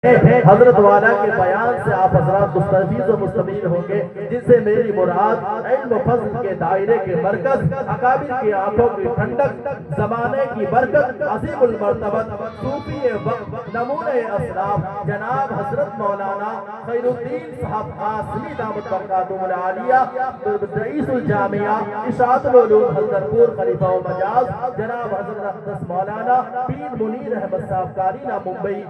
حضرت والا کے بیان سے آپ حضرات مستفیض و مستفید ہوں گے، جن سے میری مراد علم و فضل کے دائرے کے مرکز، اکابر کی آنکھوں کی ٹھنڈک، زمانے کی برکت، عظیم المرتبت صوفی وقت، نمونہ اسلاف جناب حضرت مولانا خیر الدین صاحب قاسمی دامت برکاتہم العالیہ، رئیس الجامعہ اشاعت العلوم حضرتپور خلیفہ المجاز جناب حضرت مولانا پیر منیر احمد صاحب کارینہ ممبئی،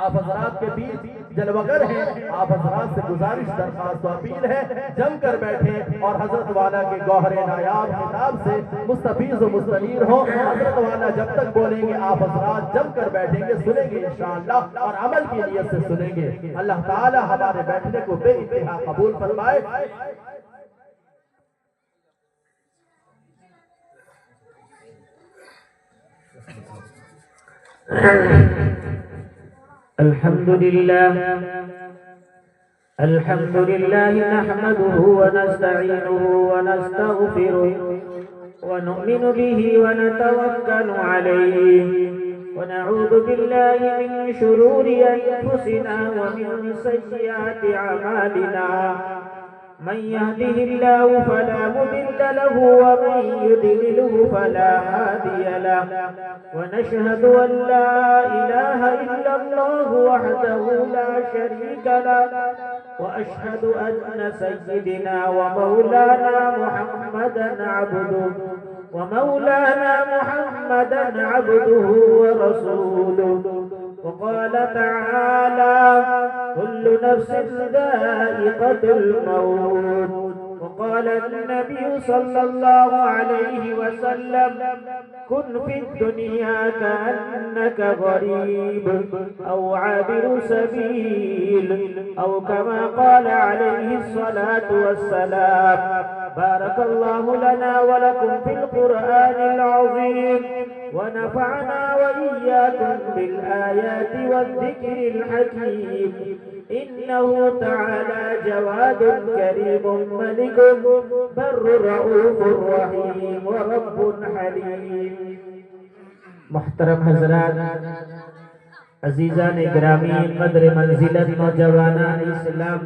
آپ حضرات کے بیچ جلوگر ہیں، آپ حضرات سے گزارش درخواست و اپیل ہے جم کر بیٹھیں اور حضرت والا کے گوہر نایاب خطاب سے مستفیض و مستنیر ہوں۔ حضرت والا جب تک بولیں گے آپ حضرات جم کر بیٹھیں گے، سنیں گے انشاءاللہ اور عمل کی نیت سے سنیں گے۔ اللہ تعالی ہمارے بیٹھنے کو بے انتہا قبول فرمائے۔ الحمد لله نحمده ونستعينه ونستغفره ونؤمن به ونتوكل عليه ونعوذ بالله من شرور أنفسنا ومن سيئات أعمالنا، من يهده الله فلا مضل له ومن يضلله فلا هادي له، ونشهد أن لا إله إلا الله وحده لا شريك له، وأشهد أن سيدنا ومولانا محمدا عبده ورسوله، وقال تعالى كل نفس ذائقة الموت، وقال النبي صلى الله عليه وسلم كن في الدنيا كأنك غريب أو عابر سبيل، أو كما قال عليه الصلاة والسلام۔ بارك الله لنا ولكم في القرآن العظيم، ونفعنا وإياكم بالآيات والذكر الحكيم، إنه تعالى جواد كريم ملك بر رؤوف رحيم ورب حليم۔ محترم حضرات، عزیزان گرامی، قدر منزلت نوجوانان اسلام،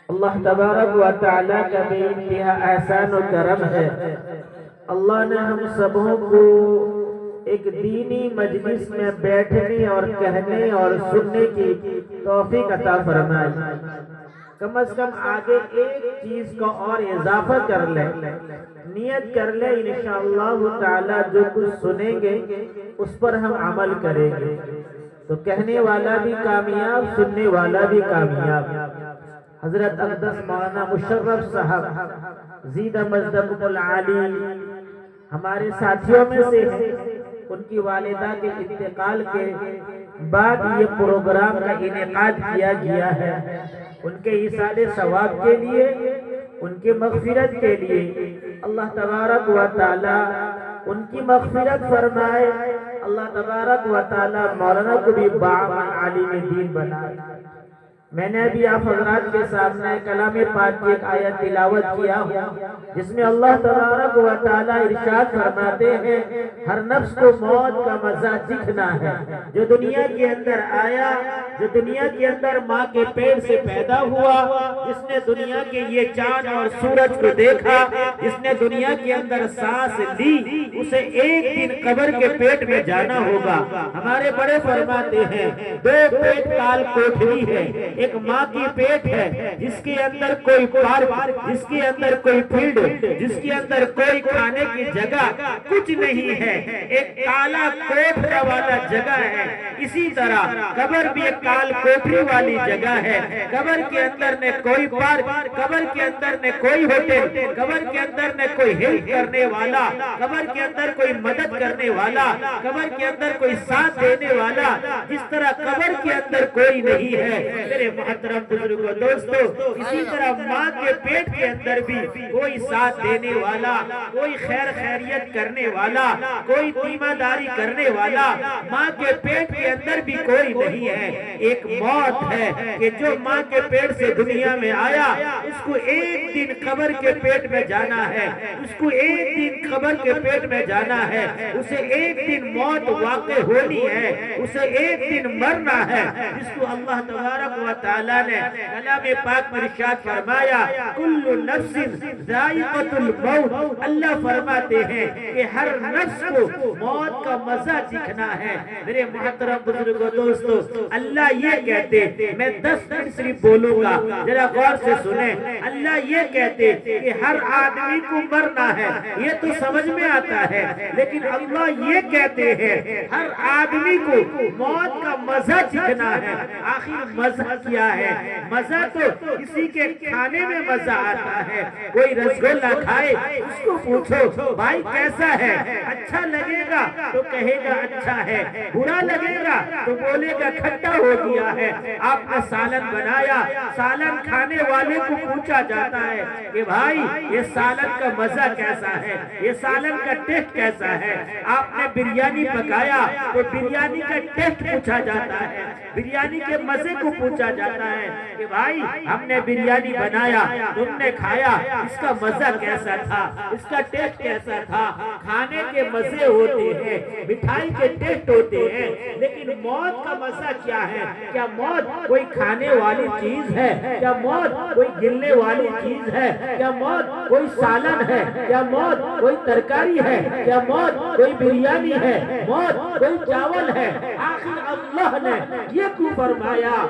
اللہ تبارک و تعالیٰ کا بے انتہا احسان و کرم ہے۔ اللہ نے ہم سبوں کو ایک دینی مجلس میں بیٹھنے اور کہنے اور سننے کی توفیق عطا فرمائی۔ کم از کم آگے ایک چیز کو اور اضافہ کر لیں، نیت کر لیں انشاءاللہ تعالی جو کچھ سنیں گے اس پر ہم عمل کریں گے، تو کہنے والا بھی کامیاب، سننے والا بھی کامیاب۔ حضرت اقدس مولانا مشرف صاحب زیدہ مجدکم العالی ہمارے ساتھیوں میں سے ہیں۔ ان کی والدہ کے انتقال کے بعد یہ پروگرام کا انعقاد کیا گیا ہے، ان کے ایصال ثواب کے لیے، ان کی مغفرت کے لیے۔ اللہ تبارک و تعالی ان کی مغفرت فرمائے، اللہ تبارک و تعالی مولانا کو بھی عالم دین بنائے۔ میں نے ابھی آپ حضرات کے سامنے کلام پاک کی ایک آیت تلاوت کیا ہوں جس میں اللہ تبارک و تعالی ارشاد فرماتے ہیں ہر نفس کو موت کا مزہ چکھنا ہے۔ جو دنیا کے اندر آیا، جو دنیا کے اندر ماں کے پیٹ سے پیدا ہوا، جس نے دنیا کے یہ چاند اور سورج کو دیکھا، جس نے دنیا کے اندر سانس لی، اسے ایک دن قبر کے پیٹ میں جانا ہوگا۔ ہمارے بڑے فرماتے ہیں دو پیٹ کال کوٹھری ہے، ایک ماں کی پیٹ ہے جس کے اندر کوئی پارک، جس کے اندر کوئی فیلڈ، جس کے اندر کوئی کھانے کی جگہ کچھ نہیں ہے، ایک کالا کوٹھرا والا جگہ ہے۔ اسی طرح قبر بھی ایک کال کوٹری والی جگہ ہے۔ قبر کے اندر نہ کوئی پارک، قبر کے اندر نہ کوئی ہوٹل، قبر کے اندر نہ کوئی ہیلپ کرنے والا، قبر کے اندر کوئی مدد کرنے والا، قبر کے اندر کوئی ساتھ دینے والا، جس طرح قبر کے اندر کوئی نہیں ہے میرے محترم بزرگوں دوستو، اسی طرح ماں کے پیٹ کے اندر بھی کوئی ساتھ دینے والا، کوئی خیر خیریت کرنے والا، کوئی تیمہ داری کرنے والا ماں کے پیٹ کے اندر بھی کوئی نہیں ہے۔ ایک موت ہے کہ جو ماں کے پیٹ سے دنیا میں آیا اس کو ایک دن قبر کے پیٹ میں جانا ہے، اس کو ایک دن قبر کے پیٹ میں جانا ہے، اسے ایک دن موت واقع ہونی ہے، اسے ایک دن مرنا ہے، جس کو اللہ تبارک و تعالیٰ نے کلام پاک میں ارشاد فرمایا کل نفس ذائقۃ الموت، اللہ فرماتے ہیں کہ ہر نفس کو موت کا مزہ چکھنا ہے۔ میرے محترم بزرگوں دوستو، اللہ یہ کہتے، میں 10 منٹ صرف بولوں گا، ذرا غور سے سنیں، اللہ یہ کہتے کہ ہر آدمی کو مرنا ہے، یہ تو سمجھ میں آتا ہے، لیکن اللہ یہ کہتے ہیں ہر آدمی کو موت کا مزہ چکھنا ہے۔ آخر مزہ کیا ہے؟ مزہ تو کسی کے کھانے میں مزہ آتا ہے، کوئی رسگلہ کھائے اس کو پوچھو بھائی کیسا ہے، اچھا لگے گا تو کہے گا اچھا ہے، برا لگے گا تو بولے گا کھٹا ہو گیا ہے۔ آپ نے سالن بنایا، سالن کھانے والے کو پوچھا جاتا ہے کہ بھائی یہ سالن کا مزہ کیسا ہے، یہ سالن کا ٹیسٹ کیسا ہے۔ آپ نے بریانی پکایا تو بریانی کا ٹیسٹ پوچھا جاتا ہے، بریانی کے مزے کو پوچھا جاتا ہے کہ بھائی ہم نے بریانی بنایا، تم نے کھایا، اس کا مزہ کیسا تھا، اس کا ٹیسٹ کیسا تھا۔ کھانے کے مزے ہوتے ہیں، مٹھائی کے ٹیسٹ ہوتے ہیں، لیکن موت کا مزہ کیا ہے؟ کیا موت کوئی کھانے والی چیز ہے؟ کیا موت کوئی گرنے والی چیز ہے؟ کیا موت کوئی سالن ہے؟ کیا موت کوئی ترکاری ہے؟ کیا موت کوئی بریانی ہے؟ موت کوئی چاول ہے؟ آخر اللہ نے یہ کیوں فرمایا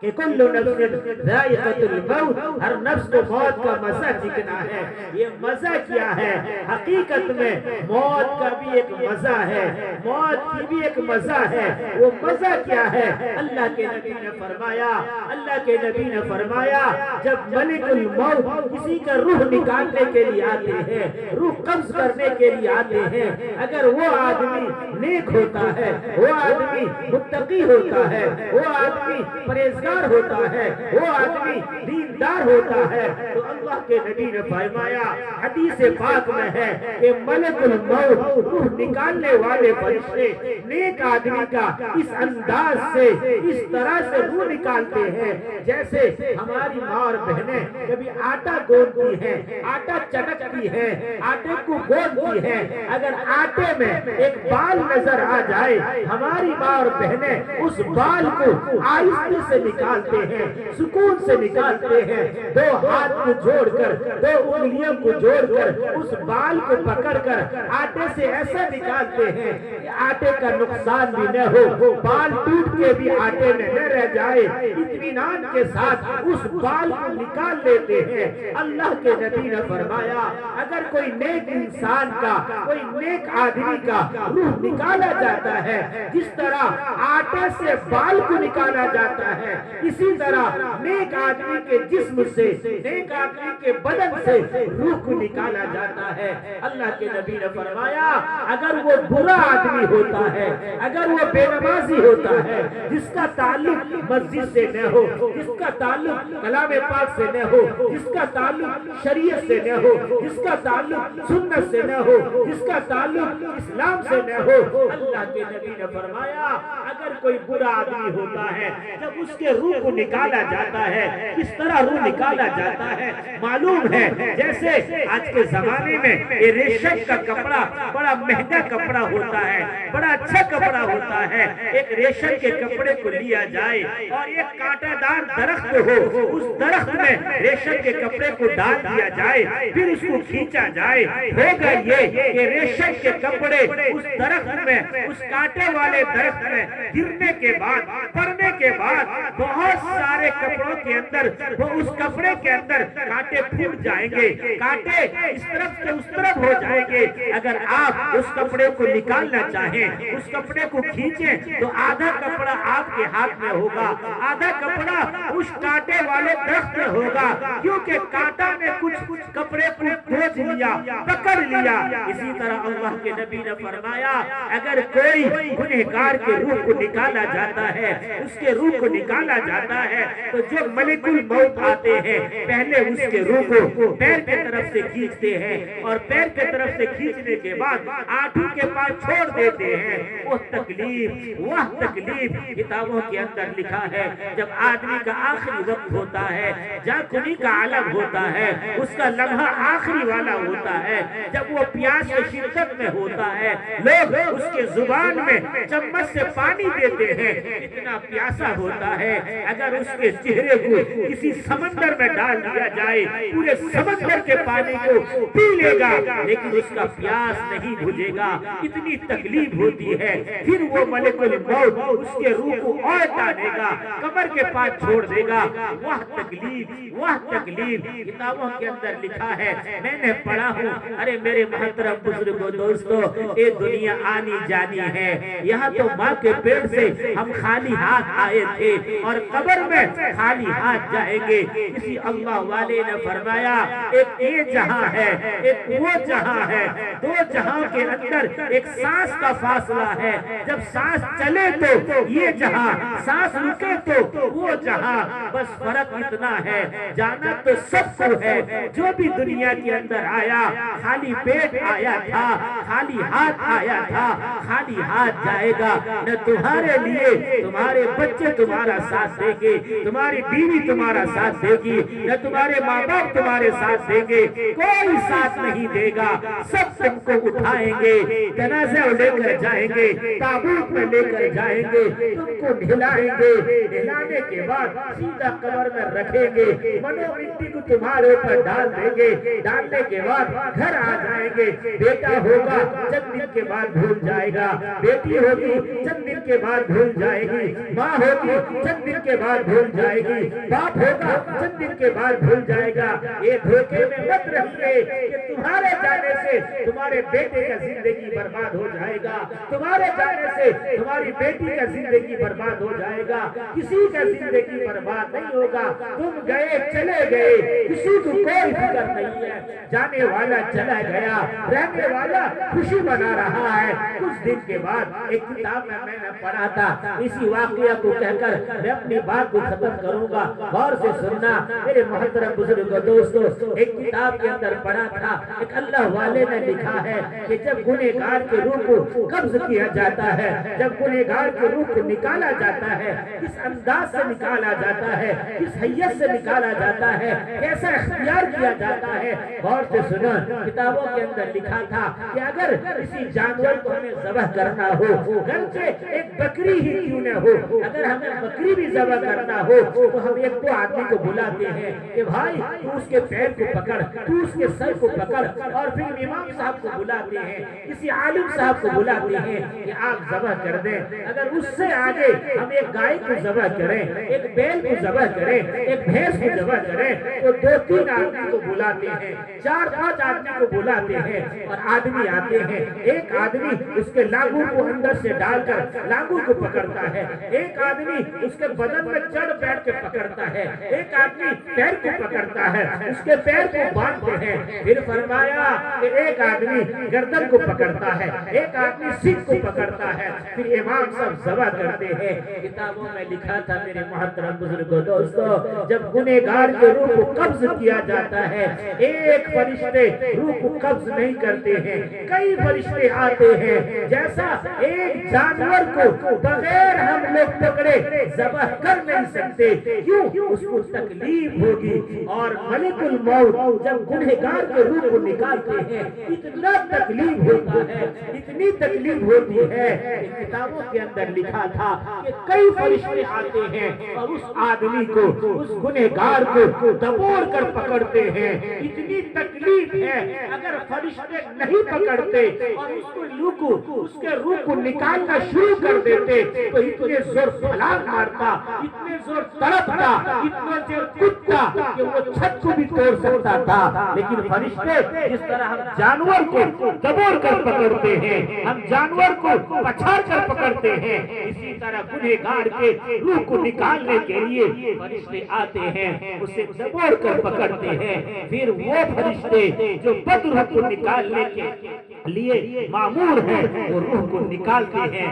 کہ کل نفس ذائقۃ الموت، ہر نفس کو موت کا مزہ چکھنا ہے۔ یہ مزہ کیا ہے؟ حقیقت میں موت کا بھی ایک مزہ ہے، موت کی بھی ایک مزہ ہے۔ وہ مزہ کیا ہے؟ اللہ کے نبی نے فرمایا، اللہ کے نبی نے فرمایا جب ملک الموت کسی کا روح نکالنے کے لیے آتے ہیں، روح قبض کرنے کے لیے آتے ہیں، اگر وہ آدمی نیک ہوتا ہے، وہ آدمی متقی ہوتا ہے، وہ آدمی پرہیزگار ہوتا ہے، وہ آدمی دیندار ہوتا ہے، تو اللہ کے نبی نے فرمایا حدیث پاک میں ہے کہ ملک الموت روح نکالنے والے فرشتے نیک آدمی کا اس انداز سے، اس طرح سے روح نکالتے ہیں جیسے ہماری ماں اور بہنیں کبھی آٹا گوندتی ہیں، آٹا چٹکتی ہیں، آٹے کو گوندتی ہیں، اگر آٹے میں ایک بال نظر آ جائے ہماری ماں اور بہنیں اس بال کو آہستہ سے نکالتے ہیں، سکون سے نکالتے ہیں، 2 ہاتھ کو جوڑ کر، 2 انگلیوں کو جوڑ کر اس بال کو پکڑ کر آٹے سے ایسا نکالتے ہیں کہ آٹے کا نقصان بھی نہ ہو، بال ٹوٹ کے بھی آٹے میں نہ رہ جائے، اطمینان کے ساتھ اس بال کو نکال لیتے ہیں۔ اللہ کے نبی نے فرمایا اگر کوئی نیک انسان کا، کوئی نیک آدمی کا روح نکالا جاتا ہے جس طرح آٹے سے بال کو نکالا جاتا ہے، اسی طرح نیک آدمی کے جسم سے، نیک آدمی کے بدن سے روح کو نکالا جاتا ہے۔ اللہ کے نبی نے فرمایا اگر وہ برا آدمی ہوتا ہے، اگر وہ بے نمازی ہوتا ہے، جس کا تعلق مسجد سے نہ ہو، جس کا تعلق کلام پاک سے نہ ہو، جس کا تعلق شریعت سے نہ ہو، جس کا تعلق سنت سے نہ ہو، جس کا تعلق اسلام سے نہ ہو، اللہ کے نبی نے فرمایا اگر کوئی برا آدمی ہوتا ہے جب اس کے روح کو نکالا جاتا ہے، کس طرح روح نکالا جاتا ہے معلوم ہے؟ جیسے آج کے زمانے میں یہ ریشم کا کپڑا بڑا مہنگا کپڑا ہوتا ہے، بڑا اچھا کپڑا ہوتا ہے، ایک ریشم کے کپڑے کو لیا جائے اور ایک کانٹا دار درخت ہو، اس درخت میں ریشم کے کپڑے کو ڈال دیا جائے، پھر اس کو کھینچا جائے، ہوگا یہ کہ ریشم کے کپڑے اس درخت میں، اس کانٹے والے درخت میں گرنے کے بعد، پڑنے کے بعد بہت سارے کپڑوں کے اندر، وہ اس کپڑے کے اندر کانٹے پھوٹ جائیں گے، کانٹے اس طرف سے اس طرف ہو جائیں گے۔ اگر آپ اس کپڑے کو نکالنا چاہیں، اس کپڑے کو کھینچیں تو آدھا کپڑا آپ کے ہاتھ میں ہوگا، آدھا کپڑا اس کانٹے والے درخت میں ہوگا، کیونکہ کانٹا نے کچھ کپڑے کو کھینچ لیا، پکڑ لیا۔ اسی طرح اللہ کے نبی نے فرمایا اگر کوئی گنہگار کے روح کو نکالا جاتا ہے، اس کے روح کو نکالا نکالا جاتا ہے تو جو ملک الموت آتے ہیں پہلے اس کے روح کو پیر کی طرف سے کھینچتے ہیں اور پیر کی طرف سے کھینچنے کے بعد آنکھوں کے پاس چھوڑ دیتے ہیں. وہ تکلیف کتابوں کے اندر لکھا ہے جب آدمی کا آخری وقت ہوتا ہے, جان کنی کا عالم ہوتا ہے, اس کا لمحہ آخری والا ہوتا ہے, جب وہ پیاس کی شدت میں ہوتا ہے, لوگ اس کے زبان میں چمچ سے پانی دیتے ہیں, اتنا پیاسا ہوتا ہے, اگر اس کے چہرے کو کسی سمندر میں ڈال دیا جائے پورے سمندر کے پانی کو پی لے گا لیکن اس کا پیاس نہیں بجھے گا, اتنی تکلیف ہوتی ہے. پھر وہ ملک الموت اس کے روح کو اور ڈالے گا, قبر کے پاس چھوڑ دے گا. وہ تکلیف کتابوں کے اندر لکھا ہے, میں نے پڑھا ہوں. ارے میرے محترم بزرگوں دوستو, یہ دنیا آنی جانی ہے, یہاں تو ماں کے پیٹ سے ہم خالی ہاتھ آئے تھے اور قبر میں خالی ہاتھ جائیں گے. کسی اللہ والے نے فرمایا ایک یہ جہاں ہے ایک وہ جہاں ہے, دو جہاں کے اندر ایک سانس کا فاصلہ ہے, جب سانس چلے تو یہ جہاں, سانس رکے تو وہ جہاں, بس فرق اتنا ہے. جانا تو سب کو ہے, جو بھی دنیا کے اندر آیا خالی پیٹ آیا تھا, خالی ہاتھ آیا تھا, خالی ہاتھ جائے گا. نہ تمہارے لیے تمہارے بچے تمہارا ساتھ دیں گے, تمہاری بیوی تمہارا ساتھ دے گی, نہ تمہارے ماں باپ تمہارے ساتھ دیں گے, کوئی ساتھ نہیں دے گا. سب تم کو اٹھائیں گے, جنازہ لے کر جائیں گے, تابوت میں لے کر جائیں گے, تم کو نہلائیں گے, نہلانے کے بعد سیدھا قبر میں رکھیں گے, منو مٹی کو تمہارے اوپر ڈال دیں گے, ڈالنے کے بعد گھر آ جائیں گے. بیٹا ہوگا چند دن کے بعد بھول جائے گا, بیٹی ہوگی چند دن کے بعد بھول جائے گی, ماں ہوگی چند دن کے بعد بھول جائے گی, باپ ہوگا چند دن کے بعد بھول جائے گا. یہ دھوکے میں مت رہیے کہ تمہارے جانے سے تمہارے بیٹے کا زندگی برباد ہو جائے گا, تمہارے جانے سے تمہاری بیٹی کا زندگی برباد ہو جائے گا. کسی کا زندگی برباد نہیں ہوگا. تم گئے چلے گئے, کسی کو کوئی فکر نہیں ہے. جانے والا چلا گیا, رہنے والا خوشی بنا رہا ہے. کچھ دن کے بعد ایک کتاب میں نے پڑھا تھا, اسی واقعہ کو کہہ کر میں اپنی بات کو ختم کروں گا, غور سے سننا میرے محترم بزرگوں دوستو. ایک کتاب کے اندر پڑھا تھا, ایک اللہ والے نے لکھا ہے کہ جب گنہگار کے روح کو قبض کیا جاتا ہے, جب گنہگار کے روح کو نکالا جاتا ہے, کس انداز سے نکالا جاتا ہے, کس حیثیت سے نکالا جاتا ہے, کیسا اختیار کیا جاتا ہے. غور سے سنو, کتابوں کے اندر لکھا تھا کہ اگر کسی جانور کو ہمیں ذبح کرنا ہو, گرچہ ایک بکری ہی کیوں نہ ہو, اگر ہمیں بکری بھی ذبح کرنا ہو تو ہم ایک دو آدمی کو بلاتے ہیں کہ بھائی تو اس کے پیر کو پکڑ, تو اس کے سر کو پکڑ, اور پھر امام صاحب کو بلاتے ہیں, کسی عالم صاحب کو بلاتے ہیں کہ آپ ذبح کر دیں. اگر اس سے آگے ہم ایک گائے کو ذبح کریں, ایک بیل کو ذبح کریں, ایک بھینس کو ذبح کریں, تو دو تین آدمی کو بلاتے ہیں, چار پانچ آدمی کو بلاتے ہیں, اور آدمی آتے ہیں. ایک آدمی اس کے لانگوں کو اندر سے ڈال کر لانگوں کو پکڑتا ہے, ایک آدمی اس کے بدن میں چڑھ بیٹھ کے پکڑتا ہے, ایک آدمی پیر کو پکڑتا ہے, اس کے پیر کو باندھتے ہیں. پھر فرمایا کہ ایک آدمی گردن کو پکڑتا ہے, ایک آدمی سینگ کو پکڑتا ہے, پھر امام صاحب ذبح کرتے ہیں. کتابوں میں لکھا تھا میرے محترم بزرگوں دوستو, جب گنہگار کے روح کو قبض کیا جاتا ہے, ایک فرشتے روح کو قبض نہیں کرتے ہیں, کئی فرشتے آتے ہیں. جیسا ایک جانور کو بغیر ہم لوگ پکڑے ذبح کر نہیں سکتے, کیوں؟ اس کو تکلیف ہوگی. اور ملک الموت جب گنہگار کے روح کو نکالتے ہیں اتنا تکلیف ہوتا ہے, اتنی تکلیف ہوتی ہے. کتابوں کے اندر لکھا تھا کہ کئی فرشتے آتے ہیں اور اس آدمی کو, اس گنہگار کو دبوڑ کر پکڑتے ہیں. اتنی تکلیف ہے, اگر فرشتے نہیں پکڑتے اور اس کے روح کو نکالنا شروع کر دیتے تو اتنے زور پھلانگ مارتا, اتنے زور تڑپتا, اتنا زور کودتا کہ وہ چھت کو بھی توڑ سکتا تھا. لیکن فرشتے جس طرح ہم جانور کو دبوڑ کر پکڑتے ہیں, ہم جانور کو پچھاڑ کر پکڑتے ہیں, اسی طرح گنہگار کے روح کو نکالنے کے لیے فرشتے آتے ہیں, اسے دبوڑ کر پکڑتے ہیں. پھر وہ فرشتے جو بد روح کو نکالنے کے لیے معمور ہیں وہ روح کو نکالتے ہیں.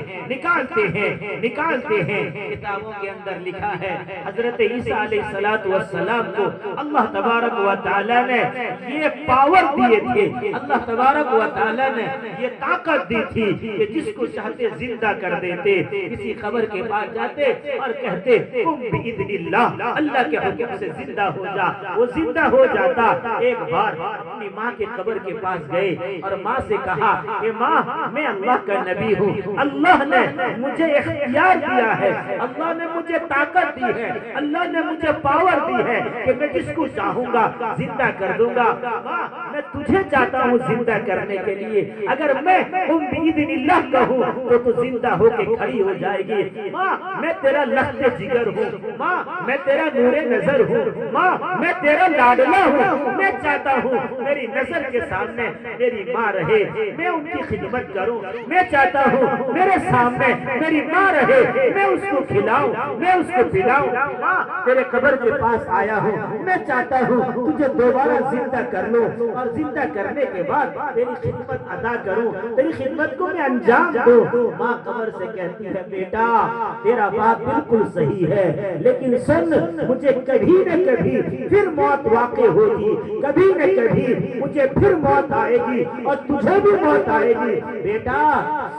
کتابوں کے کے اندر لکھا ہے حضرت عیسیٰ علیہ السلام کو اللہ تبارک و تعالیٰ نے یہ پاور دیے تھے، اللہ تبارک و تعالیٰ نے یہ طاقت دی تھی کہ جس کو چاہتے زندہ کر دیتے، کسی قبر کے پاس جاتے اور کہتے قم بإذن اللہ، اللہ کے حکم سے زندہ ہو جا، وہ زندہ ہو جاتا۔ ایک بار اپنی ماں کے قبر کے پاس گئے اور ماں سے کہا کہ ماں میں اللہ کا نبی ہوں، اللہ نے مجھے اختیار دیا ہے، اللہ نے مجھے طاقت دی ہے، اللہ نے مجھے پاور دی ہے کہ میں جس کو چاہوں گا زندہ کر دوں گا۔ ماں میں تجھے چاہتا ہوں زندہ کرنے کے لیے، اگر میں قم بإذن اللہ کہوں تو تو زندہ ہو کے کھڑی ہو جائے گی۔ ماں میں تیرا لخت جگر ہوں، ماں میں تیرا نور نظر ہوں، ماں میں تیرا لاڈلا ہوں، میں چاہتا ہوں میری نظر کے سامنے میری ماں رہے، میں ان کی خدمت کروں، میں چاہتا ہوں میرے سامنے میری ماں رہے، میں اس کو کھلاؤں، میں اس کو پلاؤں۔ ماں تیرے قبر کے پاس آیا ہوں، میں چاہتا ہوں تجھے دوبارہ زندہ کر لوں اور زندہ کرنے کے بعد تیری خدمت ادا کروں، تیری خدمت کو میں انجام دوں۔ ماں قبر سے کہتی ہے بیٹا تیرا بات بالکل صحیح ہے، لیکن سن مجھے کبھی نہ کبھی پھر موت واقع ہوگی، کبھی نہ کبھی مجھے پھر موت آئے گی اور تجھے بھی موت آئے گی۔ بیٹا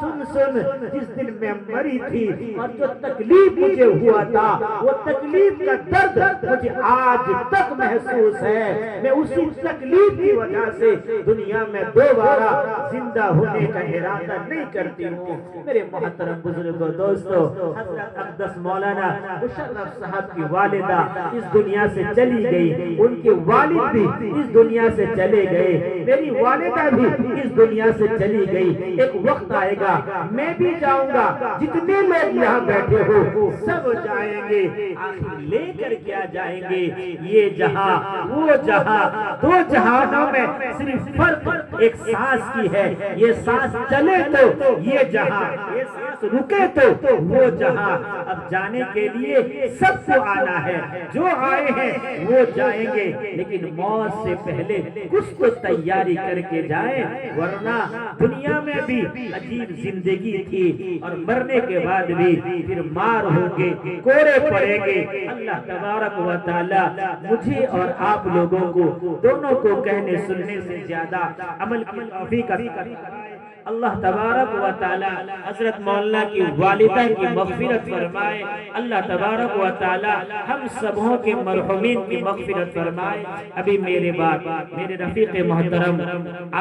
سن سن، جس دن میں مری تھی اور جو تکلیف مجھے ہوا تھا وہ تکلیف کا درد مجھے آج تک محسوس ہے، میں اسی تکلیف کی وجہ سے دنیا میں دوبارہ زندہ ہونے کا ارادہ نہیں کرتی ہوں۔ میرے محترم بزرگوں دوستو، حضرت اقدس مولانا مشرف صاحب کی والدہ اس دنیا سے چلی گئی، ان کے والد بھی اس دنیا سے چلے گئے، میری والدہ بھی اس دنیا سے چلی گئی۔ ایک وقت آئے گا میں بھی جاؤں گا، جتنے لوگ یہاں بیٹھے ہو سب جائیں گے، آخر لے کر کیا جائیں گے؟ یہ جہاں وہ جہاں، دو جہانوں میں صرف فرق ایک سانس کی ہے، یہ سانس چلے تو یہ جہاں، یہ سانس رکے تو وہ جہاں۔ اب جانے کے لیے سب کو آنا ہے، جو آئے ہیں وہ جائیں گے، لیکن موت سے پہلے کچھ تو تیاری کر کے جائیں، ورنہ دنیا میں بھی عجیب زندگی تھی اور مرنے کے بعد بھی پھر مار ہوں گے، کوڑے پڑیں گے۔ اللہ تبارک و تعالی مجھے اور آپ لوگوں کو دونوں کو کہنے سننے سے زیادہ عمل کی توفیق عطا فرمائے۔ اللہ تبارک و تعالی حضرت مولانا کی والدہ کی مغفرت فرمائے۔ اللہ تبارک و تعالی ہم سبوں کے مرحومین کی مغفرت فرمائے۔ ابھی میرے بعد میرے رفیق محترم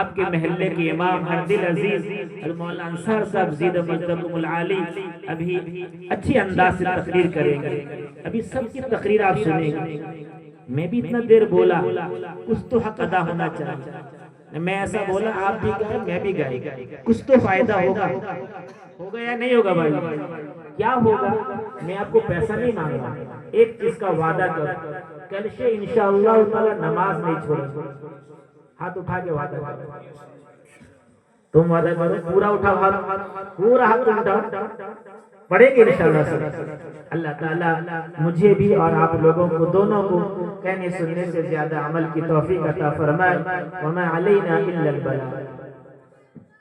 آپ کے محلے کے امام ہر دل عزیز مولانا انصار صاحب زید مجدکم العالی ابھی اچھی انداز سے تقریر کریں گے۔ ابھی سب کی تقریر آپ سنیں گے۔ میں بھی اتنا دیر بولا، کچھ تو حق ادا ہونا چاہیے۔ میں ایسا بولا آپ بھی گئے میں بھی گئے، کچھ تو فائدہ ہوگا، ہوگا یا نہیں ہوگا بھائی؟ کیا ہوگا؟ میں آپ کو پیسہ نہیں مانگا، ایک چیز کا وعدہ کرو، کل سے انشاءاللہ تعالی نماز نہیں چھوڑیں۔ ہاتھ اٹھا کے وعدہ کرو، تم وعدہ کرو، پورا اٹھاؤ ہاتھ، پورا ہاتھ اٹھاؤ، پڑھیں گے انشاءاللہ سے۔ اللہ تعالیٰ مجھے بھی اور آپ لوگوں کو دونوں کو کہنے سننے سے زیادہ عمل کی توفیق عطا فرمائے۔ وما علینا الا البلاغ۔